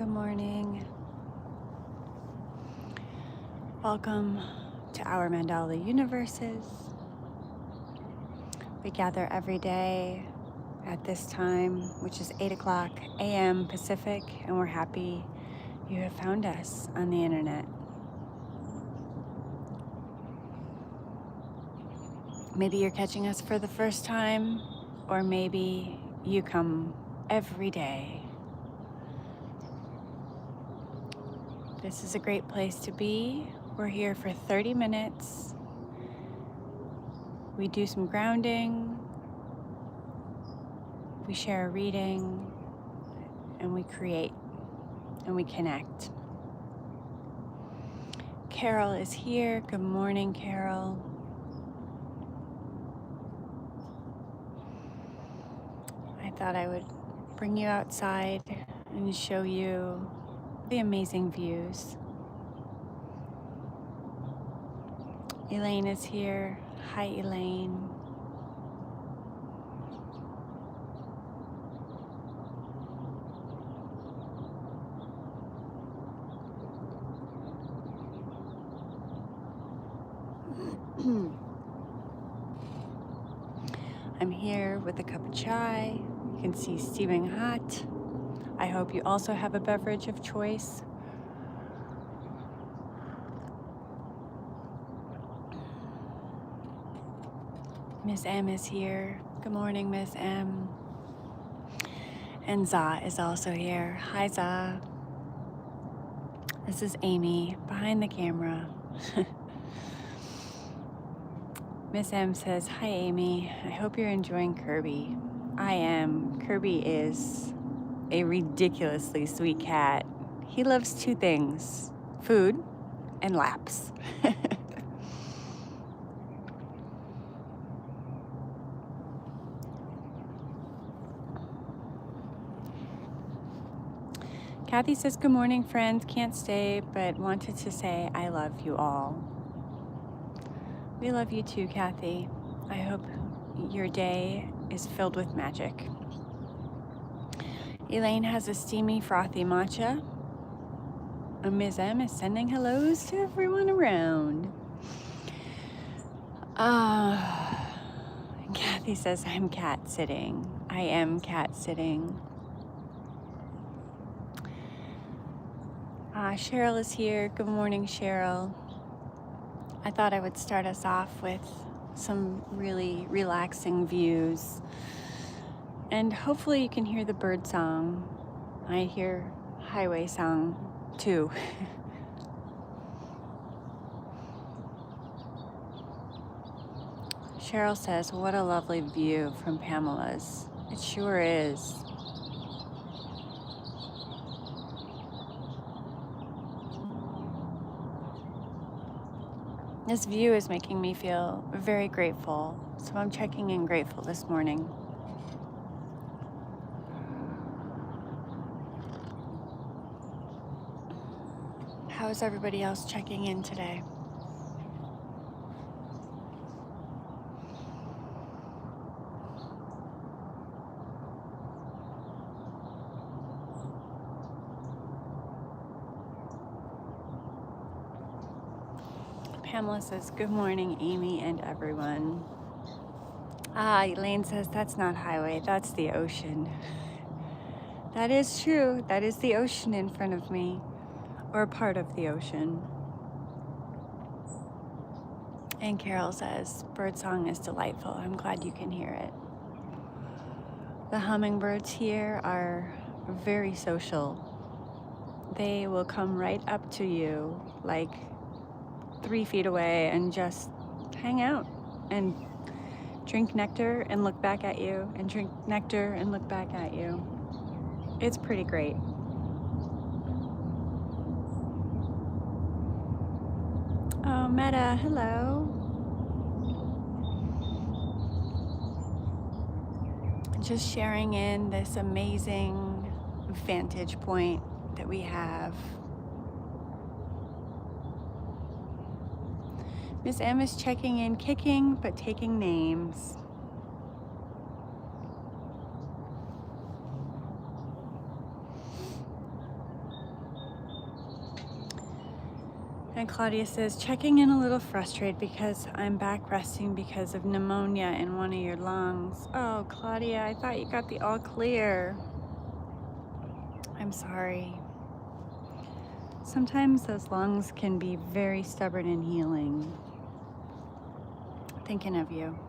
Good morning. Welcome to our Mandala universes. We gather every day at this time, which is 8 o'clock a.m. Pacific, and we're happy you have found us on the internet. Maybe you're catching us for the first time, or maybe you come every day. This is a great place to be. We're here for 30 minutes. We do some grounding, we share a reading, and we create, and we connect. Carol is here. Good morning, Carol. I thought I would bring you outside and show you the amazing views. Elaine is here. Hi, Elaine. I'm here with a cup of chai. You can see steaming hot. I hope you also have a beverage of choice. Miss M is here. Good morning, Miss M. And Za is also here. Hi, Za. This is Amy behind the camera. Miss M says, hi, Amy. I hope you're enjoying Kirby. I am. Kirby is a ridiculously sweet cat. He loves two things, food and laps. Kathy says, good morning, friends. Can't stay, but wanted to say I love you all. We love you too, Kathy. I hope your day is filled with magic. Elaine has a steamy, frothy matcha. And Ms. M is sending hellos to everyone around. Kathy says, I'm cat sitting. I am cat sitting. Cheryl is here. Good morning, Cheryl. I thought I would start us off with some really relaxing views. And hopefully you can hear the bird song. I hear highway song too. Cheryl says, what a lovely view from Pamela's. It sure is. This view is making me feel very grateful, so I'm checking in grateful this morning. How is everybody else checking in today? Pamela says, good morning, Amy and everyone. Elaine says, that's not highway, that's the ocean. That is true. That is the ocean in front of me, or part of the ocean. And Carol says, birdsong is delightful. I'm glad you can hear it. The hummingbirds here are very social. They will come right up to you, like 3 feet away, and just hang out and drink nectar and look back at you, and drink nectar and look back at you. It's pretty great. Oh, Meta, hello. Just sharing in this amazing vantage point that we have. Miss M is checking in, kicking, but taking names. And Claudia says, checking in a little frustrated because I'm back resting because of pneumonia in one of your lungs. Oh, Claudia, I thought you got the all clear. I'm sorry. Sometimes those lungs can be very stubborn in healing. Thinking of you.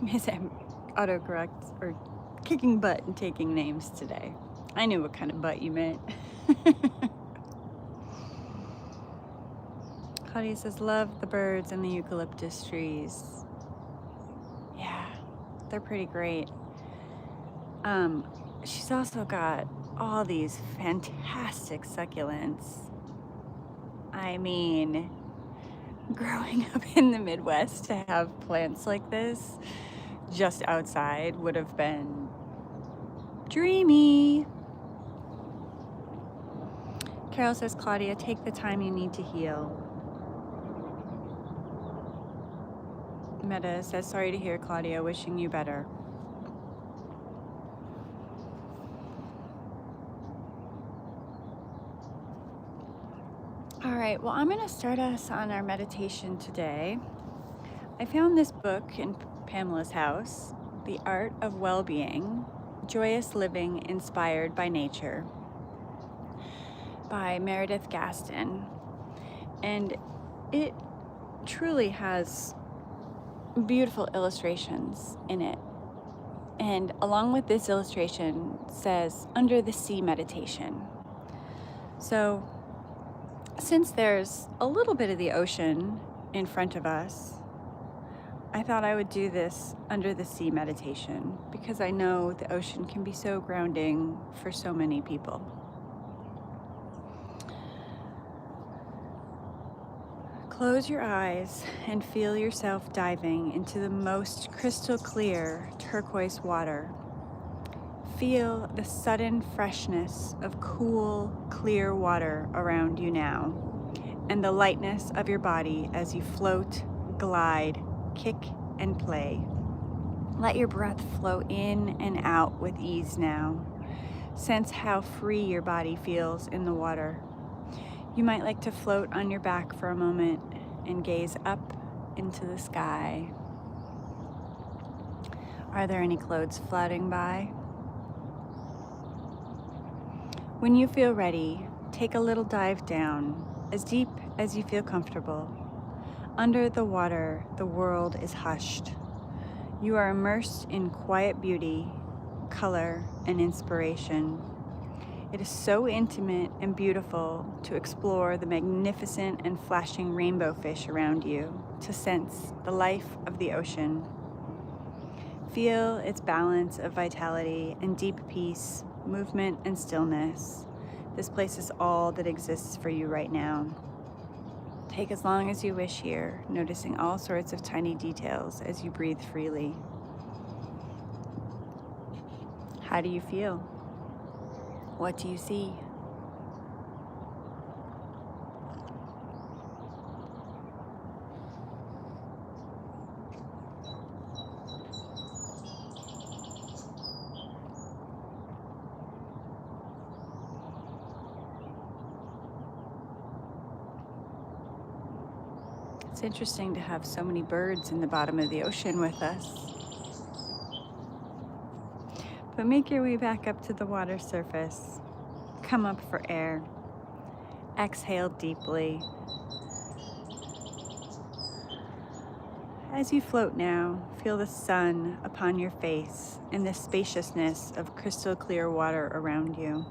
Miss autocorrect or kicking butt and taking names today. I knew what kind of butt you meant. Claudia says, love the birds and the eucalyptus trees. Yeah, they're pretty great. She's also got all these fantastic succulents. I mean, growing up in the Midwest to have plants like this just outside would have been dreamy. Carol says, Claudia, take the time you need to heal. Meta says, sorry to hear, Claudia, wishing you better. All right, well, I'm going to start us on our meditation today. I found this book in Pamela's house, The Art of Well-Being, Joyous Living Inspired by Nature, by Meredith Gaston. And it truly has beautiful illustrations in it. And along with this illustration says, Under the Sea Meditation. So since there's a little bit of the ocean in front of us, I thought I would do this under the sea meditation because I know the ocean can be so grounding for so many people. Close your eyes and feel yourself diving into the most crystal clear turquoise water. Feel the sudden freshness of cool, clear water around you now, and the lightness of your body as you float, glide, kick, and play. Let your breath flow in and out with ease now. Sense how free your body feels in the water. You might like to float on your back for a moment and gaze up into the sky. Are there any clouds floating by? When you feel ready, take a little dive down, as deep as you feel comfortable. Under the water, the world is hushed. You are immersed in quiet beauty, color, and inspiration. It is so intimate and beautiful to explore the magnificent and flashing rainbow fish around you, to sense the life of the ocean. Feel its balance of vitality and deep peace, movement and stillness. This place is all that exists for you right now. Take as long as you wish here, noticing all sorts of tiny details as you breathe freely. How do you feel? What do you see? It's interesting to have so many birds in the bottom of the ocean with us. But make your way back up to the water surface. Come up for air. Exhale deeply. As you float now, feel the sun upon your face and the spaciousness of crystal clear water around you.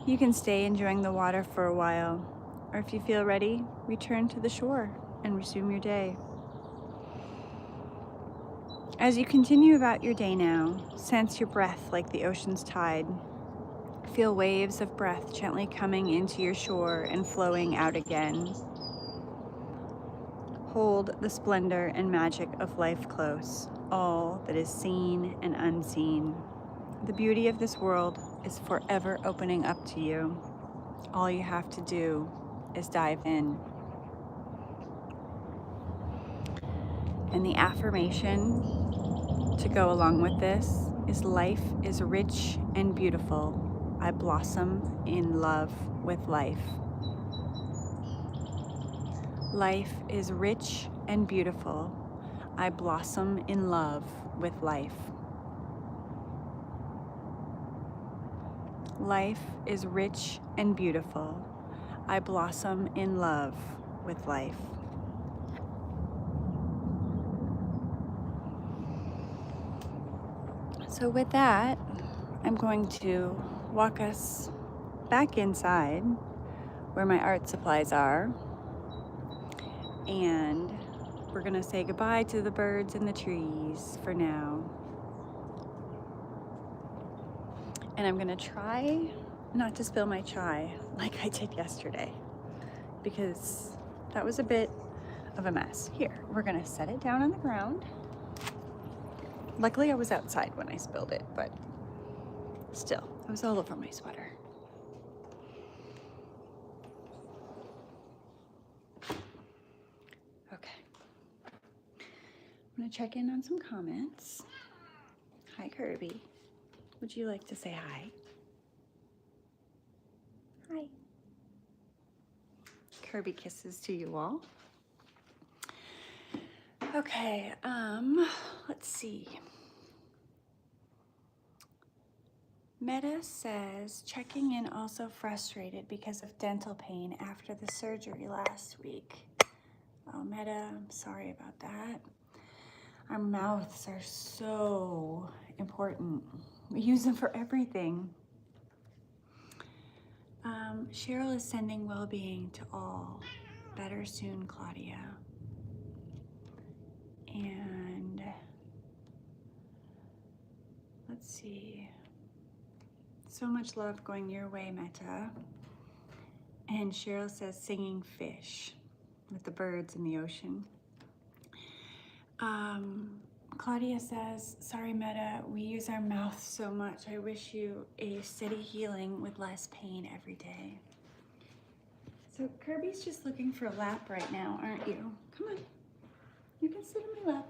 You can stay enjoying the water for a while, or if you feel ready, return to the shore and resume your day. As you continue about your day now, sense your breath like the ocean's tide. Feel waves of breath gently coming into your shore and flowing out again. Hold the splendor and magic of life close, all that is seen and unseen. The beauty of this world is forever opening up to you. All you have to do is dive in. And the affirmation to go along with this is life is rich and beautiful. I blossom in love with life. Life is rich and beautiful. I blossom in love with life. Life is rich and beautiful. I blossom in love with life. So with that, I'm going to walk us back inside where my art supplies are. And we're gonna say goodbye to the birds and the trees for now. And I'm gonna try not to spill my chai like I did yesterday, because that was a bit of a mess. Here, we're gonna set it down on the ground. Luckily I was outside when I spilled it, but still, it was all over my sweater. Okay. I'm gonna check in on some comments. Hi, Kirby. Would you like to say hi? Hi. Kirby kisses to you all. Okay, let's see. Meta says, checking in, also frustrated because of dental pain after the surgery last week. Oh, Meta, I'm sorry about that. Our mouths are so important. We use them for everything. Cheryl is sending well-being to all. Better soon, Claudia. And let's see. So much love going your way, Meta. And Cheryl says singing fish with the birds in the ocean. Claudia says, sorry Meta, we use our mouth so much. I wish you a steady healing with less pain every day. So Kirby's just looking for a lap right now, aren't you? Come on. You can sit in my lap.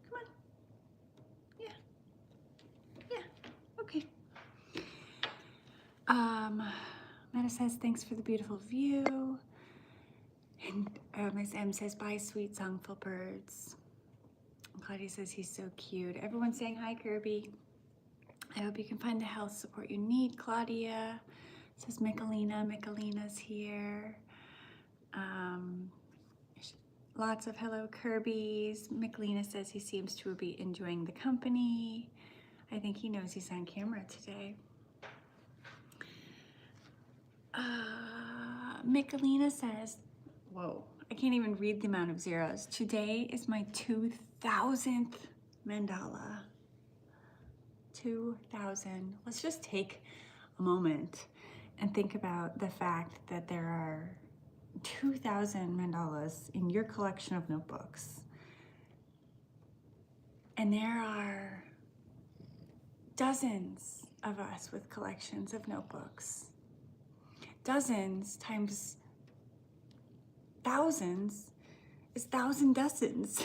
Come on. Yeah. Yeah. Okay. Meta says, thanks for the beautiful view. And Miss M says, bye, sweet songful birds. And Claudia says, he's so cute. Everyone's saying hi, Kirby. I hope you can find the health support you need, Claudia. Says Michelina. Michelina's here. Lots of hello Kirby's. Michelina says he seems to be enjoying the company. I think he knows he's on camera today. Michelina says, whoa, I can't even read the amount of zeros. Today is my 2000th mandala. 2000. Let's just take a moment and think about the fact that there are 2000 mandalas in your collection of notebooks. And there are dozens of us with collections of notebooks. Dozens times thousands is thousand dozens.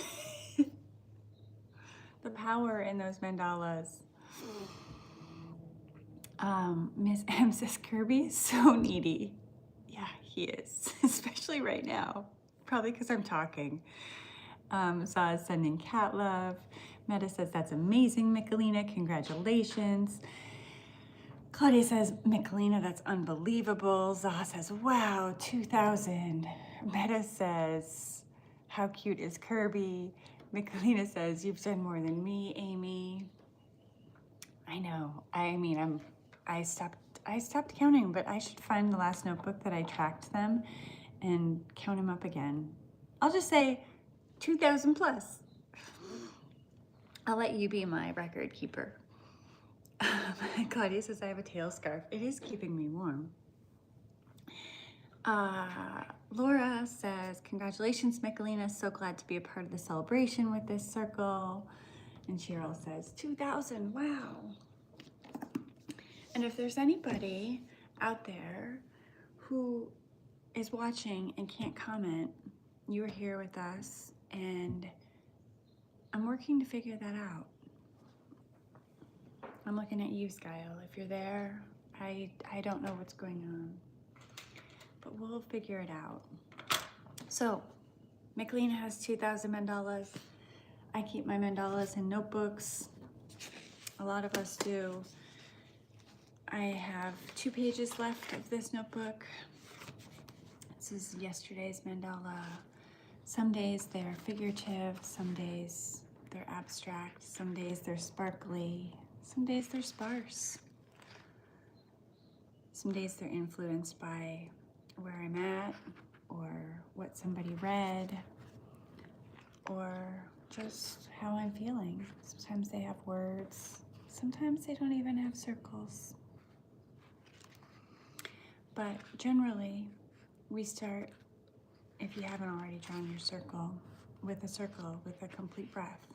The power in those mandalas. Miss M says Kirby is so needy. Yeah, he is, especially right now. Probably because I'm talking. Zah is sending cat love. Meta says, that's amazing, Michelina, congratulations. Claudia says, Michelina, that's unbelievable. Zah says, wow, 2000. Meta says, how cute is Kirby? Michelina says, you've done more than me, Amy. I know, I mean, I stopped counting, but I should find the last notebook that I tracked them and count them up again. I'll just say 2000 plus. I'll let you be my record keeper. Claudia says I have a tail scarf. It is keeping me warm. Laura says, congratulations, Michelina. So glad to be a part of the celebration with this circle. And Cheryl says, 2000, wow. And if there's anybody out there who is watching and can't comment, you are here with us, and I'm working to figure that out. I'm looking at you, Skyle. If you're there, I don't know what's going on, but we'll figure it out. So, Michelina has 2,000 mandalas. I keep my mandalas in notebooks. A lot of us do. I have 2 pages left of this notebook. This is yesterday's mandala. Some days they're figurative, some days they're abstract, some days they're sparkly, some days they're sparse. Some days they're influenced by where I'm at, or what somebody read, or just how I'm feeling. Sometimes they have words, sometimes they don't even have circles. But generally, we start, if you haven't already drawn your circle with a complete breath.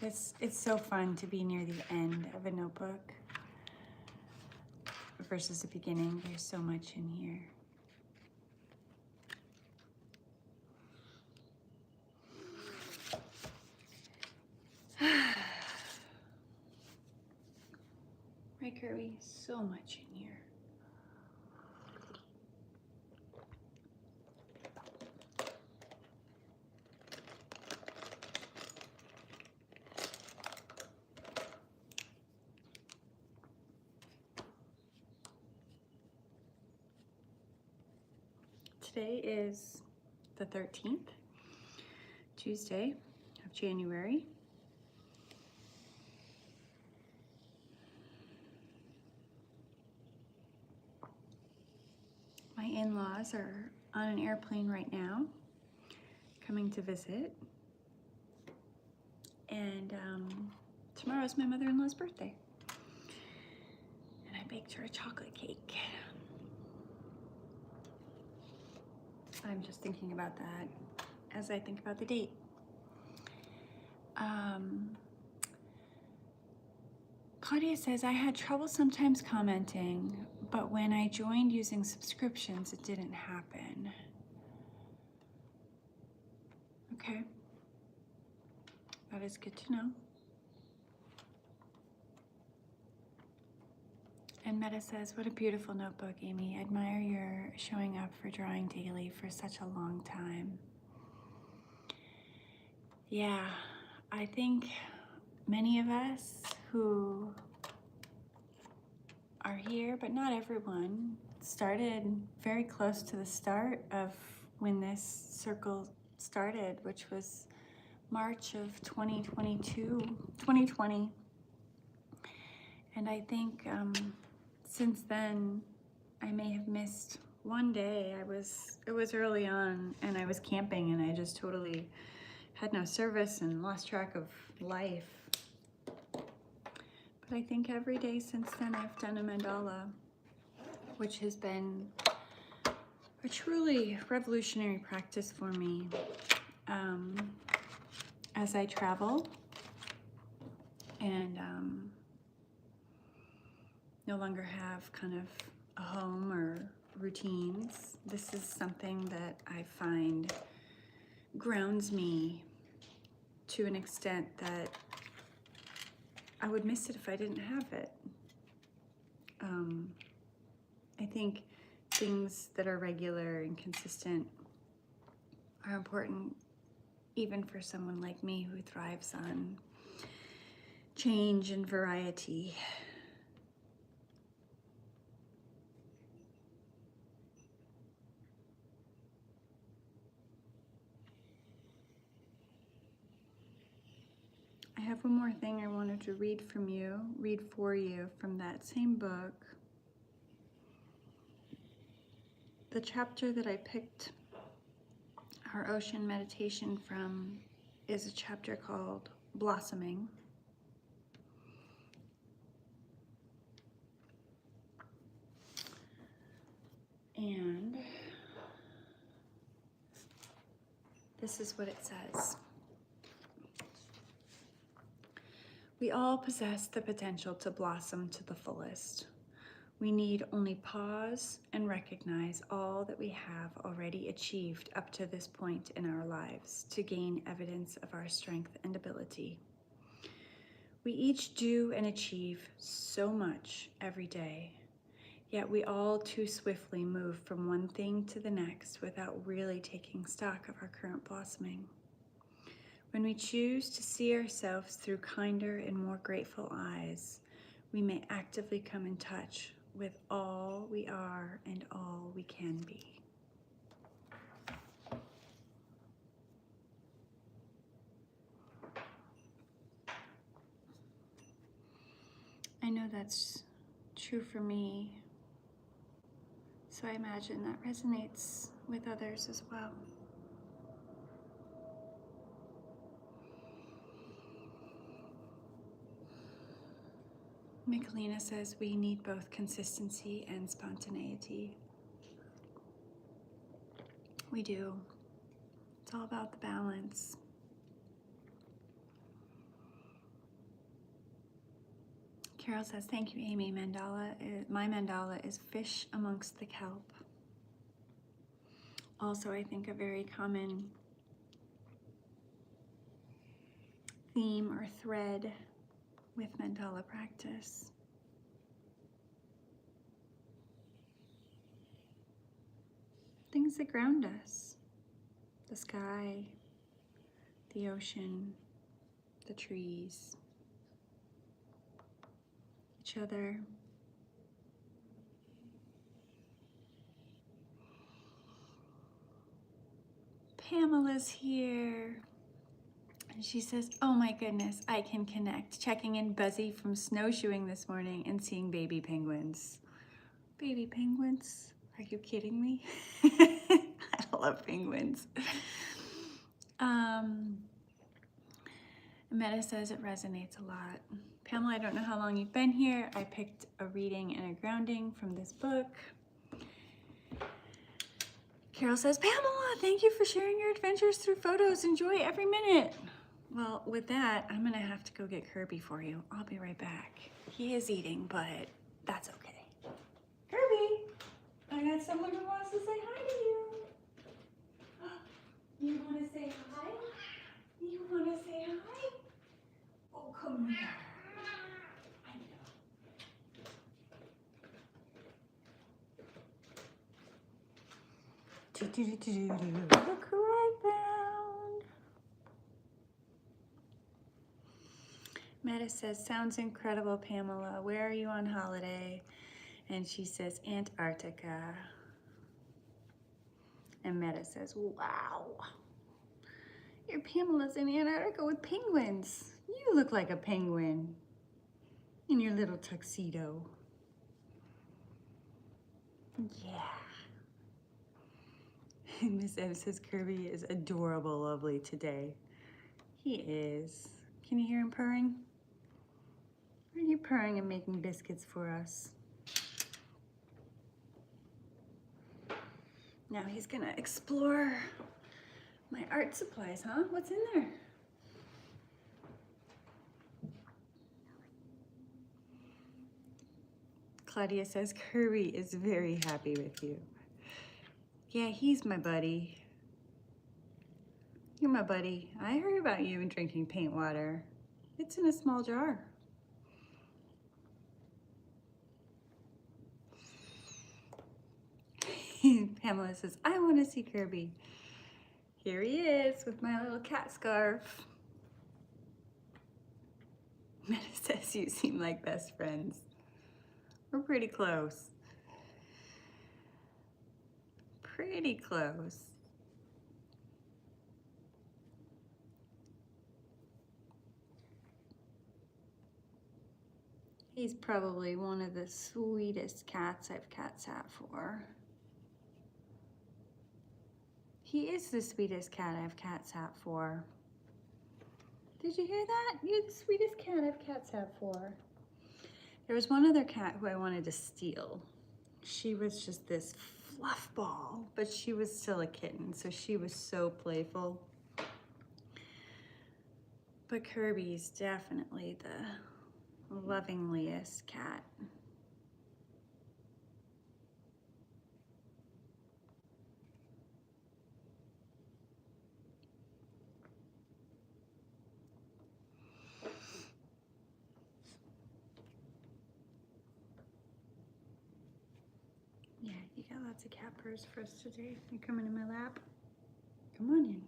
It's so fun to be near the end of a notebook versus the beginning. There's so much in here. Right, Kirby? So much in here. Today is the 13th, Tuesday of January. My in-laws are on an airplane right now, coming to visit. And tomorrow's my mother-in-law's birthday. And I baked her a chocolate cake. I'm just thinking about that as I think about the date. Claudia says, I had trouble sometimes commenting, but when I joined using subscriptions, it didn't happen. Okay. That is good to know. And Meta says, what a beautiful notebook, Amy. I admire your showing up for drawing daily for such a long time. Yeah, I think many of us who are here, but not everyone, started very close to the start of when this circle started, which was March of 2020. And I think since then, I may have missed one day. It was early on, and I was camping, and I just totally had no service and lost track of life. But I think every day since then I've done a mandala, which has been a truly revolutionary practice for me. As I travel and no longer have kind of a home or routines, this is something that I find grounds me to an extent that I would miss it if I didn't have it. I think things that are regular and consistent are important even for someone like me who thrives on change and variety. I have one more thing I wanted to read for you from that same book. The chapter that I picked our ocean meditation from is a chapter called Blossoming. And this is what it says. We all possess the potential to blossom to the fullest. We need only pause and recognize all that we have already achieved up to this point in our lives to gain evidence of our strength and ability. We each do and achieve so much every day, yet we all too swiftly move from one thing to the next without really taking stock of our current blossoming. When we choose to see ourselves through kinder and more grateful eyes, we may actively come in touch with all we are and all we can be. I know that's true for me, so I imagine that resonates with others as well. Michelina says we need both consistency and spontaneity. We do. It's all about the balance. Carol says, thank you, Amy. My mandala is fish amongst the kelp. Also, I think a very common theme or thread with mandala practice. Things that ground us. The sky, the ocean, the trees, each other. Pamela's here. And she says, oh my goodness, I can connect. Checking in Buzzy from snowshoeing this morning and seeing baby penguins. Baby penguins? Are you kidding me? I love penguins. Meta says it resonates a lot. Pamela, I don't know how long you've been here. I picked a reading and a grounding from this book. Carol says, Pamela, thank you for sharing your adventures through photos. Enjoy every minute. Well, with that, I'm gonna have to go get Kirby for you. I'll be right back. He is eating, but that's okay. Kirby, I got someone who wants to say hi to you. You wanna say hi? You wanna say hi? Oh, come here. I know. Look who I found. Meta says, sounds incredible, Pamela. Where are you on holiday? And she says, Antarctica. And Meta says, wow. Your Pamela's in Antarctica with penguins. You look like a penguin in your little tuxedo. Yeah. And Miss Ev says Kirby is adorable, lovely today. He is. Can you hear him purring? Are you purring and making biscuits for us? Now he's gonna explore my art supplies, huh? What's in there? Claudia says Kirby is very happy with you. Yeah, he's my buddy. You're my buddy. I heard about you and drinking paint water. It's in a small jar. Pamela says, I want to see Kirby. Here he is with my little cat scarf. Meta says you seem like best friends. We're pretty close. Pretty close. He's probably one of the sweetest cats I've cat sat for. He is the sweetest cat I've cat sat for. Did you hear that? You're the sweetest cat I've cat sat for. There was one other cat who I wanted to steal. She was just this fluff ball, but she was still a kitten, so she was so playful. But Kirby's definitely the lovingest cat. Got lots of cat purrs for us today. You coming in my lap? Come on in.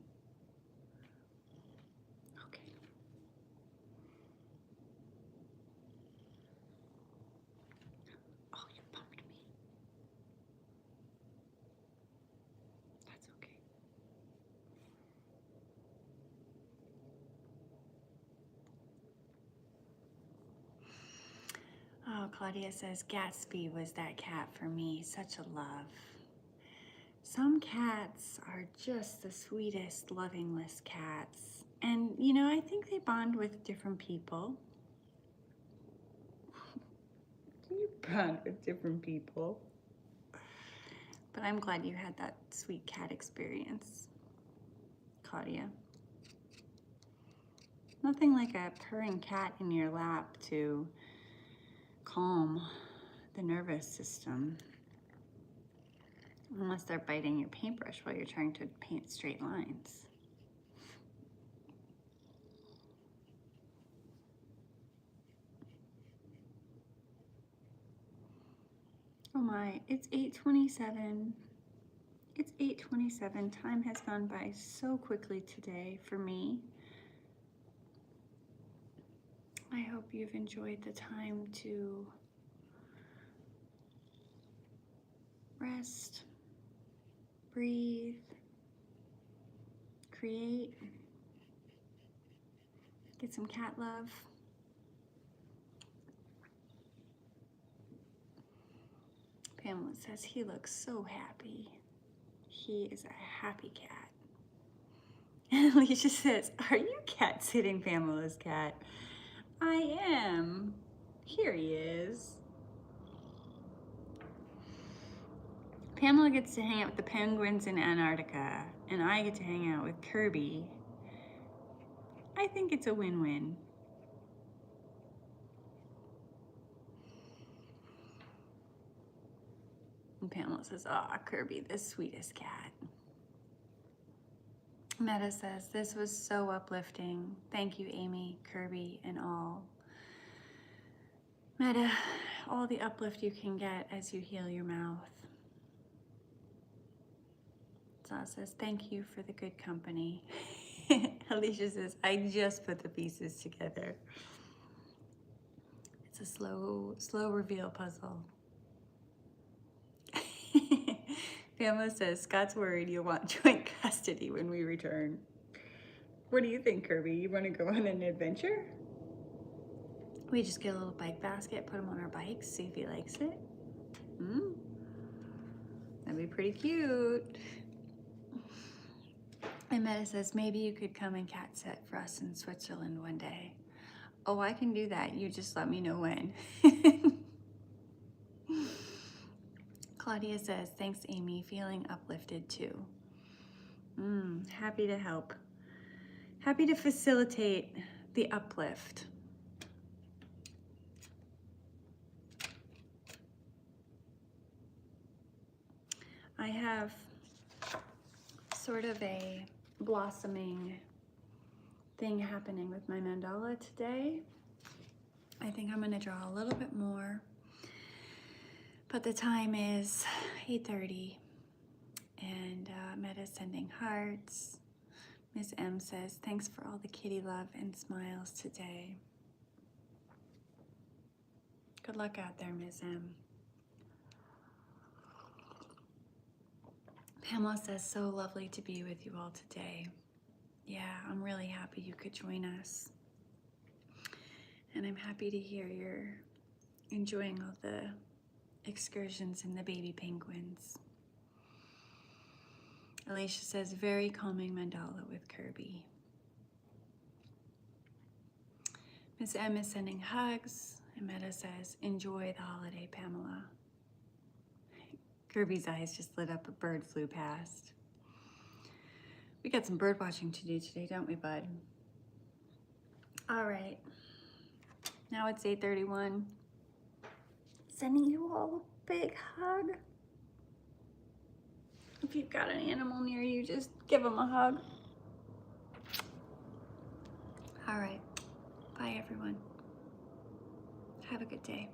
Okay. Oh, you bumped me. That's okay. Oh, Claudia says Gatsby was that cat for me. Such a love. Some cats are just the sweetest, lovingest cats. And, you know, I think they bond with different people. You bond with different people. But I'm glad you had that sweet cat experience, Claudia. Nothing like a purring cat in your lap to calm the nervous system. Unless they're biting your paintbrush while you're trying to paint straight lines. Oh my, it's 8:27. It's 8:27. Time has gone by so quickly today for me. I hope you've enjoyed the time to rest, breathe, create, get some cat love. Pamela says he looks so happy. He is a happy cat. And Alicia says, are you cat sitting Pamela's cat? I am. Here he is. Pamela gets to hang out with the penguins in Antarctica, and I get to hang out with Kirby. I think it's a win-win. And Pamela says, "Aw, Kirby, the sweetest cat." Meta says, "This was so uplifting. Thank you, Amy, Kirby, and all." Meta, all the uplift you can get as you heal your mouth. Zah says, "Thank you for the good company." Alicia says, "I just put the pieces together." It's a slow reveal puzzle. Pamela says, "Scott's worried you'll want joint custody when we return." What do you think, Kirby? You want to go on an adventure? We just get a little bike basket, put him on our bikes, see if he likes it. That'd be pretty cute. And Meta says, "Maybe you could come and cat sit for us in Switzerland one day." Oh, I can do that. You just let me know when. Claudia says, "Thanks, Amy. Feeling uplifted too." Happy to help. Happy to facilitate the uplift. I have sort of a blossoming thing happening with my mandala today. I think I'm gonna draw a little bit more, but the time is 8:30 and Meta's sending hearts. Ms. M says, "Thanks for all the kitty love and smiles today." Good luck out there, Ms. M. Pamela says, "So lovely to be with you all today." Yeah, I'm really happy you could join us. And I'm happy to hear you're enjoying all the excursions and the baby penguins. Alicia says, "Very calming mandala with Kirby." Miss M is sending hugs, and Meta says, "Enjoy the holiday, Pamela." Kirby's eyes just lit up. A bird flew past. We got some bird watching to do today, don't we, bud? All right. Now it's 8:31. Sending you all a big hug. If you've got an animal near you, just give them a hug. All right. Bye, everyone. Have a good day.